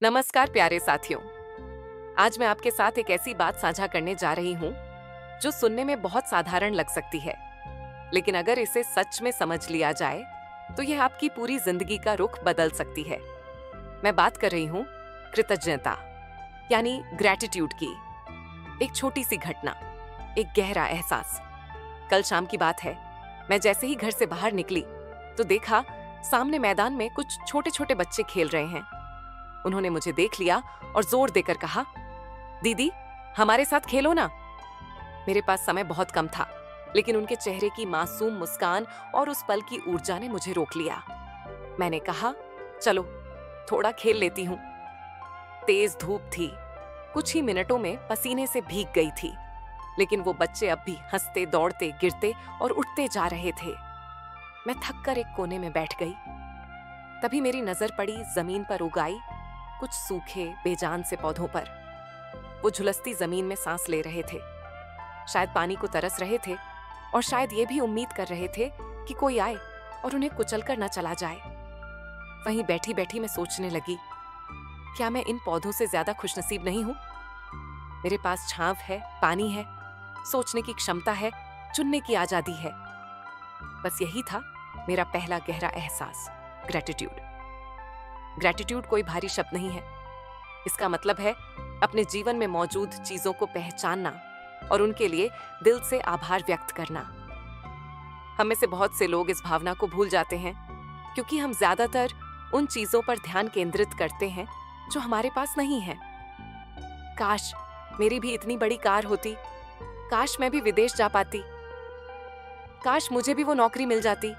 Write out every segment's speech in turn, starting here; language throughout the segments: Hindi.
नमस्कार प्यारे साथियों। आज मैं आपके साथ एक ऐसी बात साझा करने जा रही हूँ जो सुनने में बहुत साधारण लग सकती है, लेकिन अगर इसे सच में समझ लिया जाए तो यह आपकी पूरी जिंदगी का रुख बदल सकती है। मैं बात कर रही हूँ कृतज्ञता यानी ग्रैटिट्यूड की। एक छोटी सी घटना, एक गहरा एहसास। कल शाम की बात है, मैं जैसे ही घर से बाहर निकली तो देखा सामने मैदान में कुछ छोटे छोटे बच्चे खेल रहे हैं। उन्होंने मुझे देख लिया और जोर देकर कहा, दीदी हमारे साथ खेलो ना। मेरे पास समय बहुत कम था, लेकिन उनके चेहरे की मासूम मुस्कान और उस पल की ऊर्जा ने मुझे रोक लिया। मैंने कहा, चलो थोड़ा खेल लेती हूँ। तेज धूप थी, कुछ ही मिनटों में पसीने से भीग गई थी, लेकिन वो बच्चे अब भी हंसते, दौड़ते, गिरते और उठते जा रहे थे। मैं थक कर एक कोने में बैठ गई। तभी मेरी नजर पड़ी जमीन पर उगाई कुछ सूखे बेजान से पौधों पर। वो झुलसती जमीन में सांस ले रहे थे, शायद पानी को तरस रहे थे और शायद ये भी उम्मीद कर रहे थे कि कोई आए और उन्हें कुचल कर न चला जाए। वहीं बैठी बैठी मैं सोचने लगी, क्या मैं इन पौधों से ज्यादा खुशनसीब नहीं हूं? मेरे पास छांव है, पानी है, सोचने की क्षमता है, चुनने की आजादी है। बस यही था मेरा पहला गहरा एहसास, ग्रैटिट्यूड। ग्रैटिट्यूड कोई भारी शब्द नहीं है। इसका मतलब है अपने जीवन में मौजूद चीजों को पहचानना और उनके लिए दिल से आभार व्यक्त करना। हम में से बहुत से लोग इस भावना को भूल जाते हैं, क्योंकि हम ज्यादातर उन चीजों पर ध्यान केंद्रित करते हैं जो हमारे पास नहीं है। काश मेरी भी इतनी बड़ी कार होती, काश मैं भी विदेश जा पाती, काश मुझे भी वो नौकरी मिल जाती।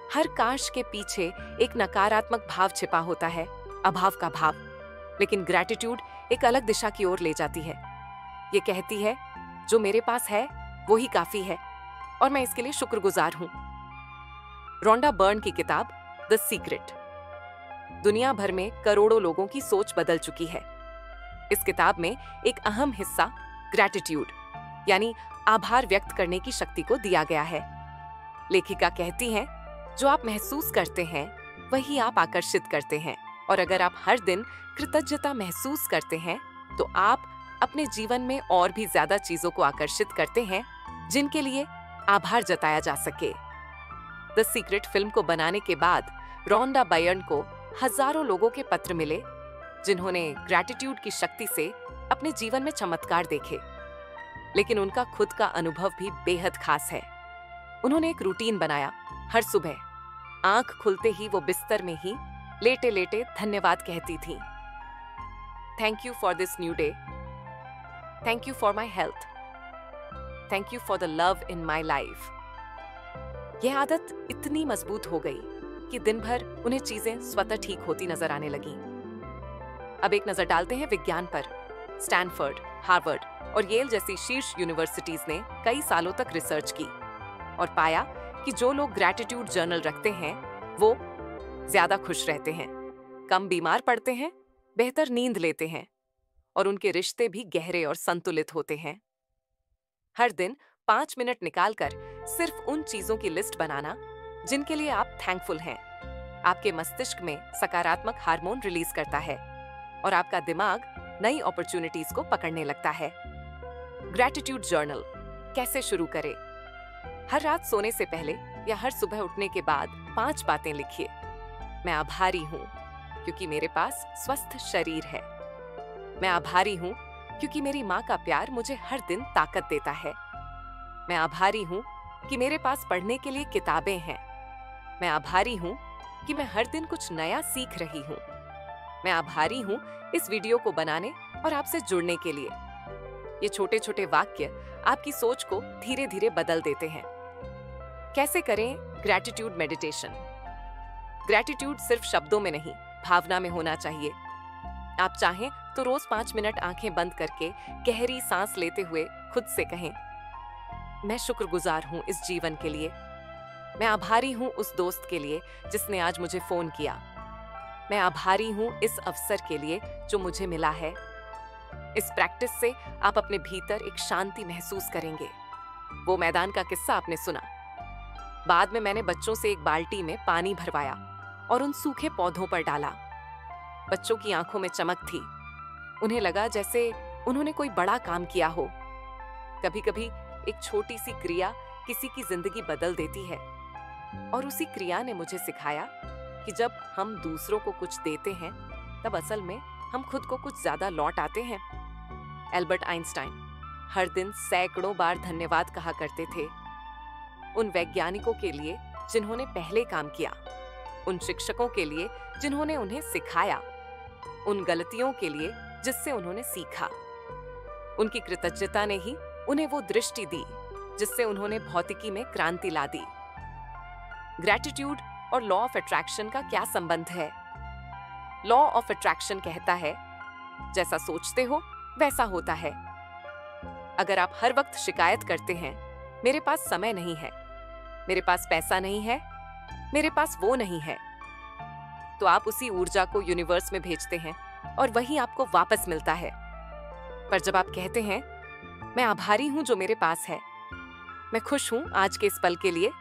हर काश के पीछे एक नकारात्मक भाव छिपा होता है, अभाव का भाव। लेकिन ग्रैटिट्यूड एक अलग दिशा की ओर ले जाती है। ये कहती है, जो मेरे पास है वो ही काफी है और मैं इसके लिए शुक्रगुजार हूं। रोंडा बर्न की किताब द सीक्रेट दुनिया भर में करोड़ों लोगों की सोच बदल चुकी है। इस किताब में एक अहम हिस्सा ग्रैटिट्यूड यानी आभार व्यक्त करने की शक्ति को दिया गया है। लेखिका कहती हैं, जो आप महसूस करते हैं वही आप आकर्षित करते हैं, और अगर आप हर दिन कृतज्ञता महसूस करते हैं तो आप अपने जीवन में और भी ज्यादा चीजों को आकर्षित करते हैं जिनके लिए आभार जताया जा सके। द सीक्रेट फिल्म को बनाने के बाद रोंडा बर्न को हजारों लोगों के पत्र मिले जिन्होंने ग्रैटिट्यूड की शक्ति से अपने जीवन में चमत्कार देखे। लेकिन उनका खुद का अनुभव भी बेहद खास है। उन्होंने एक रूटीन बनाया। हर सुबह आंख खुलते ही वो बिस्तर में ही लेटे लेटे धन्यवाद कहती थीं। Thank you for this new day, thank you for my health, thank you for the love in my life. यह आदत इतनी मजबूत हो गई कि दिन भर उन्हें चीजें स्वतः ठीक होती नजर आने लगीं। अब एक नजर डालते हैं विज्ञान पर। स्टैनफोर्ड, हार्वर्ड और येल जैसी शीर्ष यूनिवर्सिटीज ने कई सालों तक रिसर्च की और पाया कि जो लोग ग्रैटिट्यूड जर्नल रखते हैं वो ज्यादा खुश रहते हैं, कम बीमार पड़ते हैं, बेहतर नींद लेते हैं और उनके रिश्ते भी गहरे और संतुलित होते हैं। हर दिन 5 मिनट निकालकर सिर्फ उन चीजों की लिस्ट बनाना जिनके लिए आप थैंकफुल हैं, आपके मस्तिष्क में सकारात्मक हार्मोन रिलीज करता है और आपका दिमाग नई अपॉर्चुनिटीज को पकड़ने लगता है। ग्रैटिट्यूड जर्नल कैसे शुरू करें? हर रात सोने से पहले या हर सुबह उठने के बाद 5 बातें लिखिए। मैं आभारी हूं क्योंकि मेरे पास स्वस्थ शरीर है। मैं आभारी हूं क्योंकि मेरी माँ का प्यार मुझे हर दिन ताकत देता है। मैं आभारी हूं कि मेरे पास पढ़ने के लिए किताबें हैं। मैं आभारी हूं कि मैं हर दिन कुछ नया सीख रही हूं। मैं आभारी हूं इस वीडियो को बनाने और आपसे जुड़ने के लिए। ये छोटे छोटे वाक्य आपकी सोच को धीरे धीरे बदल देते हैं। कैसे करें ग्रैटिट्यूड मेडिटेशन? ग्रैटिट्यूड सिर्फ शब्दों में नहीं, भावना में होना चाहिए। आप चाहें तो रोज 5 मिनट आंखें बंद करके गहरी सांस लेते हुए खुद से कहें, मैं शुक्रगुजार हूं इस जीवन के लिए। मैं आभारी हूं उस दोस्त के लिए जिसने आज मुझे फोन किया। मैं आभारी हूं इस अवसर के लिए जो मुझे मिला है। इस प्रैक्टिस से आप अपने भीतर एक शांति महसूस करेंगे। वो मैदान का किस्सा आपने सुना। बाद में मैंने बच्चों से एक बाल्टी में पानी भरवाया और उन सूखे पौधों पर डाला। बच्चों की आंखों में चमक थी। उन्हें लगा जैसे उन्होंने कोई बड़ा काम किया हो। कभी कभी एक छोटी सी क्रिया किसी की जिंदगी बदल देती है, और उसी क्रिया ने मुझे सिखाया कि जब हम दूसरों को कुछ देते हैं तब असल में हम खुद को कुछ ज्यादा लौट आते हैं। एल्बर्ट आइंस्टाइन हर दिन सैकड़ों बार धन्यवाद कहा करते थे। उन वैज्ञानिकों के लिए जिन्होंने पहले काम किया, उन शिक्षकों के लिए जिन्होंने उन्हें सिखाया, उन गलतियों के लिए जिससे उन्होंने सीखा। उनकी कृतज्ञता ने ही उन्हें वो दृष्टि दी जिससे उन्होंने भौतिकी में क्रांति ला दी। ग्रैटिट्यूड और लॉ ऑफ अट्रैक्शन का क्या संबंध है? लॉ ऑफ अट्रैक्शन कहता है, जैसा सोचते हो वैसा होता है। अगर आप हर वक्त शिकायत करते हैं, मेरे पास समय नहीं है, मेरे पास पैसा नहीं है, मेरे पास वो नहीं है, तो आप उसी ऊर्जा को यूनिवर्स में भेजते हैं और वही आपको वापस मिलता है। पर जब आप कहते हैं, मैं आभारी हूं जो मेरे पास है, मैं खुश हूं आज के इस पल के लिए,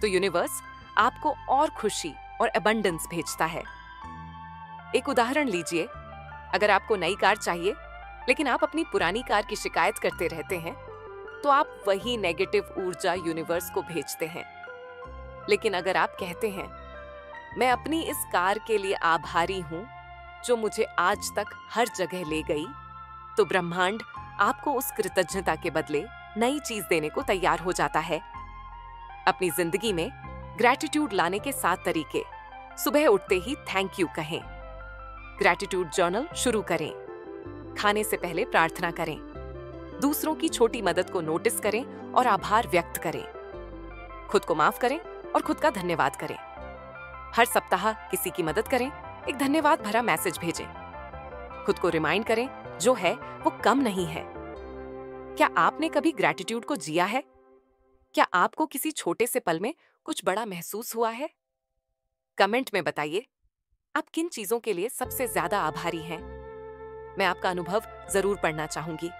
तो यूनिवर्स आपको और खुशी और अबंडेंस भेजता है। एक उदाहरण लीजिए, अगर आपको नई कार चाहिए लेकिन आप अपनी पुरानी कार की शिकायत करते रहते हैं, तो आप वही नेगेटिव ऊर्जा यूनिवर्स को भेजते हैं। लेकिन अगर आप कहते हैं, मैं अपनी इस कार के लिए आभारी हूं जो मुझे आज तक हर जगह ले गई, तो ब्रह्मांड आपको उस कृतज्ञता के बदले नई चीज देने को तैयार हो जाता है। अपनी जिंदगी में ग्रैटिट्यूड लाने के 7 तरीके। सुबह उठते ही थैंक यू कहें, ग्रैटिट्यूड जर्नल शुरू करें, खाने से पहले प्रार्थना करें, दूसरों की छोटी मदद को नोटिस करें और आभार व्यक्त करें, खुद को माफ करें और खुद का धन्यवाद करें। हर सप्ताह किसी की मदद करें, एक धन्यवाद भरा मैसेज भेजें, खुद को रिमाइंड करें जो है वो कम नहीं है। क्या आपने कभी ग्रैटिट्यूड को जिया है? क्या आपको किसी छोटे से पल में कुछ बड़ा महसूस हुआ है? कमेंट में बताइए, आप किन चीजों के लिए सबसे ज्यादा आभारी हैं? मैं आपका अनुभव जरूर पढ़ना चाहूंगी।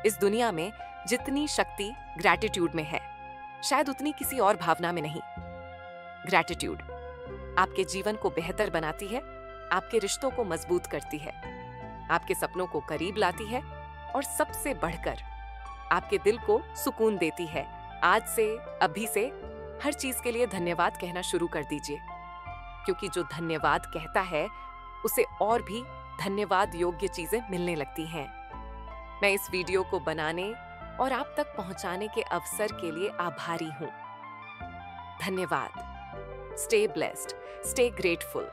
इस दुनिया में जितनी शक्ति ग्रैटिट्यूड में है, शायद उतनी किसी और भावना में नहीं। ग्रैटिट्यूड आपके जीवन को बेहतर बनाती है, आपके रिश्तों को मजबूत करती है, आपके सपनों को करीब लाती है और सबसे बढ़कर आपके दिल को सुकून देती है। आज से, अभी से हर चीज के लिए धन्यवाद कहना शुरू कर दीजिए, क्योंकि जो धन्यवाद कहता है उसे और भी धन्यवाद योग्य चीजें मिलने लगती हैं। मैं इस वीडियो को बनाने और आप तक पहुंचाने के अवसर के लिए आभारी हूं। धन्यवाद। Stay blessed, stay grateful.